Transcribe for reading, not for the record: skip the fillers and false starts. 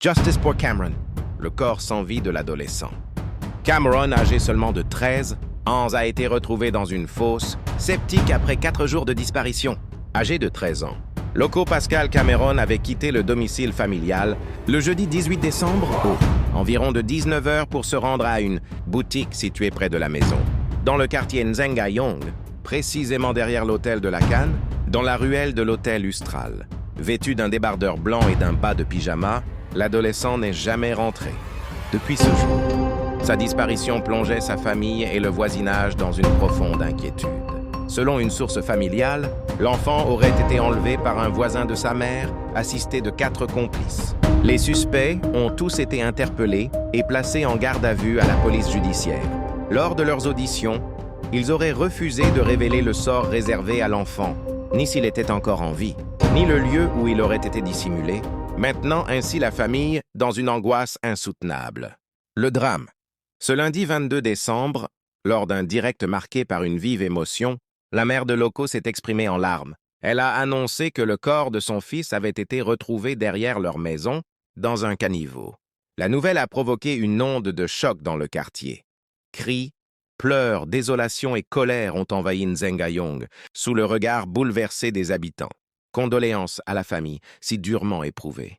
Justice pour Cameron, le corps sans vie de l'adolescent. Cameron, âgé seulement de 13 ans, a été retrouvé dans une fosse, sceptique après 4 jours de disparition. Âgé de 13 ans, Loco Pascal Cameron avait quitté le domicile familial le jeudi 18 décembre environ de 19 h pour se rendre à une boutique située près de la maison, dans le quartier Nzengayong, précisément derrière l'hôtel de la Cannes, dans la ruelle de l'hôtel Ustral. Vêtu d'un débardeur blanc et d'un bas de pyjama, l'adolescent n'est jamais rentré. Depuis ce jour, sa disparition plongeait sa famille et le voisinage dans une profonde inquiétude. Selon une source familiale, l'enfant aurait été enlevé par un voisin de sa mère, assisté de 4 complices. Les suspects ont tous été interpellés et placés en garde à vue à la police judiciaire. Lors de leurs auditions, ils auraient refusé de révéler le sort réservé à l'enfant, ni s'il était encore en vie, ni le lieu où il aurait été dissimulé, maintenant ainsi la famille dans une angoisse insoutenable. Le drame. Ce lundi 22 décembre, lors d'un direct marqué par une vive émotion, la mère de Loco s'est exprimée en larmes. Elle a annoncé que le corps de son fils avait été retrouvé derrière leur maison, dans un caniveau. La nouvelle a provoqué une onde de choc dans le quartier. Cris, pleurs, désolation et colère ont envahi Nzengayong, sous le regard bouleversé des habitants. Condoléances à la famille, si durement éprouvée.